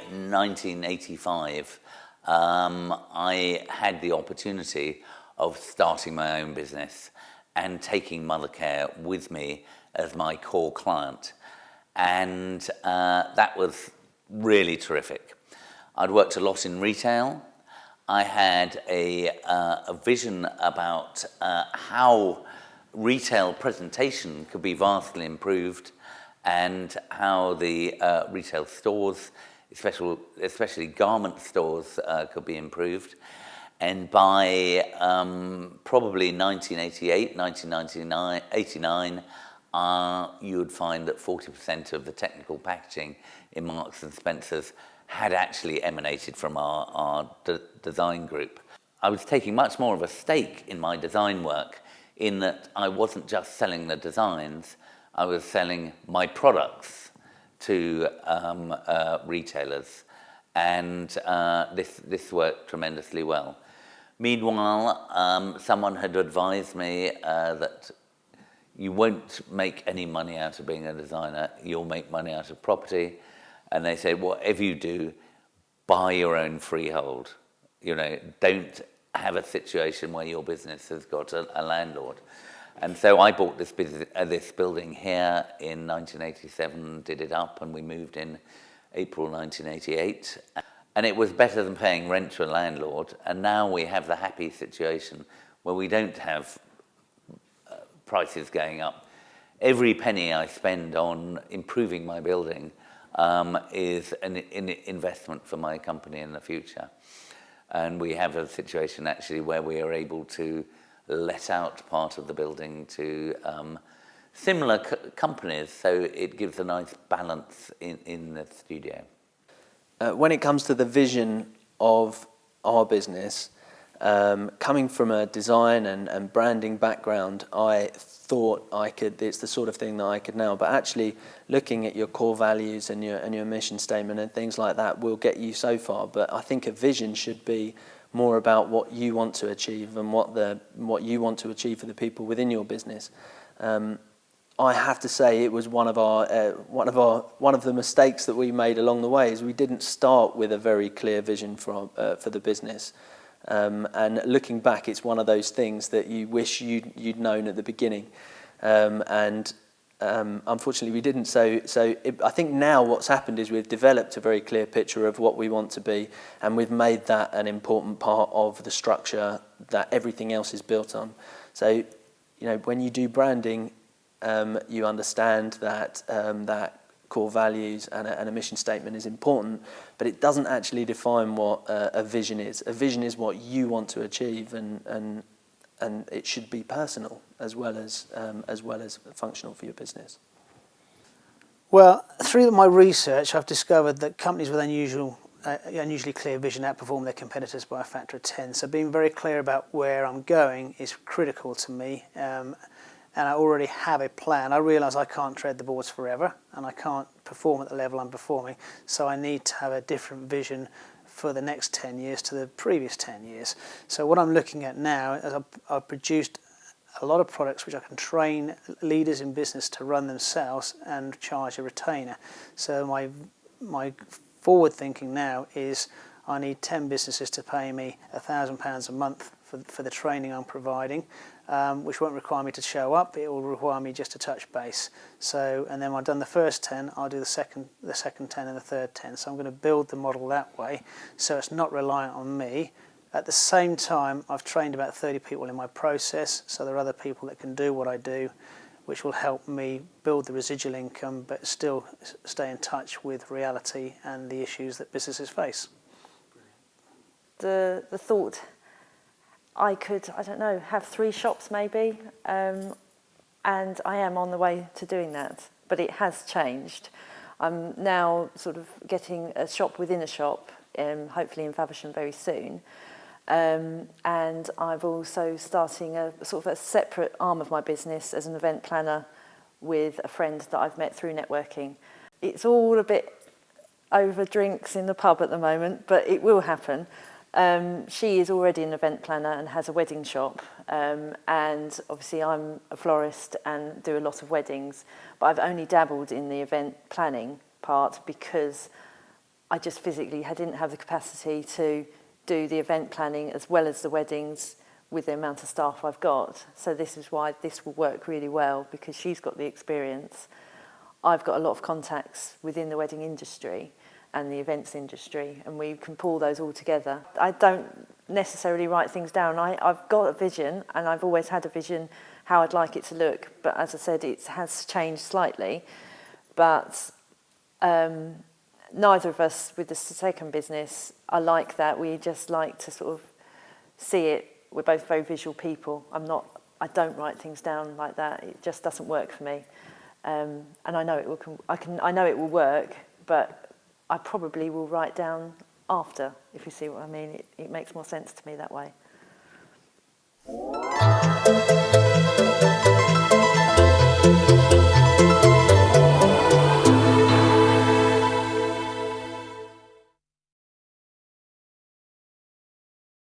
1985, I had the opportunity of starting my own business and taking Mothercare with me as my core client. And that was really terrific. I'd worked a lot in retail. I had a vision about how retail presentation could be vastly improved and how the retail stores, especially garment stores, could be improved. And by probably 1988, 1989, you would find that 40% of the technical packaging in Marks and Spencer's had actually emanated from our design group. I was taking much more of a stake in my design work in that I wasn't just selling the designs, I was selling my products to retailers, and this worked tremendously well. Meanwhile, someone had advised me that you won't make any money out of being a designer, you'll make money out of property. And they said, whatever you do, buy your own freehold. You know, don't have a situation where your business has got a landlord. And so I bought this building here in 1987, did it up, and we moved in April 1988. And it was better than paying rent to a landlord. And now we have the happy situation where we don't have prices going up. Every penny I spend on improving my building is an investment for my company in the future. And we have a situation actually where we are able to let out part of the building to similar companies, so it gives a nice balance in the studio. When it comes to the vision of our business, coming from a design and branding background, I thought it's the sort of thing that I could nail, but actually looking at your core values and your mission statement and things like that will get you so far. But I think a vision should be more about what you want to achieve and what you want to achieve for the people within your business. I have to say it was one of the mistakes that we made along the way is we didn't start with a very clear vision for the business. And looking back, it's one of those things that you wish you'd known at the beginning, and unfortunately we didn't. I think now what's happened is we've developed a very clear picture of what we want to be, and we've made that an important part of the structure that everything else is built on. So, you know, when you do branding, you understand that core values and a mission statement is important, but it doesn't actually define what a vision is. A vision is what you want to achieve, and it should be personal as well as functional for your business. Well, through my research, I've discovered that companies with unusually clear vision outperform their competitors by a factor of 10. So being very clear about where I'm going is critical to me. And I already have a plan. I realise I can't tread the boards forever, and I can't perform at the level I'm performing, so I need to have a different vision for the next 10 years to the previous 10 years. So what I'm looking at now is I've produced a lot of products which I can train leaders in business to run themselves and charge a retainer. So my forward thinking now is I need 10 businesses to pay me £1,000 a month for the training I'm providing, which won't require me to show up. It will require me just to touch base. So, and then when I've done the first 10, I'll do the second 10 and the third 10. So I'm going to build the model that way, so it's not reliant on me. At the same time, I've trained about 30 people in my process, so there are other people that can do what I do, which will help me build the residual income, but still stay in touch with reality and the issues that businesses face. The thought, I could, I don't know, have 3 shops maybe, and I am on the way to doing that, but it has changed. I'm now sort of getting a shop within a shop, hopefully in Faversham very soon, and I've also starting a sort of a separate arm of my business as an event planner with a friend that I've met through networking. It's all a bit over drinks in the pub at the moment, but it will happen. She is already an event planner and has a wedding shop, and obviously I'm a florist and do a lot of weddings, but I've only dabbled in the event planning part because I just physically didn't have the capacity to do the event planning as well as the weddings with the amount of staff I've got. So this is why this will work really well, because she's got the experience. I've got a lot of contacts within the wedding industry and the events industry, and we can pull those all together. I don't necessarily write things down. I've got a vision, and I've always had a vision how I'd like it to look, but as I said, it has changed slightly. But neither of us with the second business are like that. We just like to sort of see it. We're both very visual people. I don't write things down like that. It just doesn't work for me. And I know it will. I know it will work, but I probably will write down after, if you see what I mean. It makes more sense to me that way.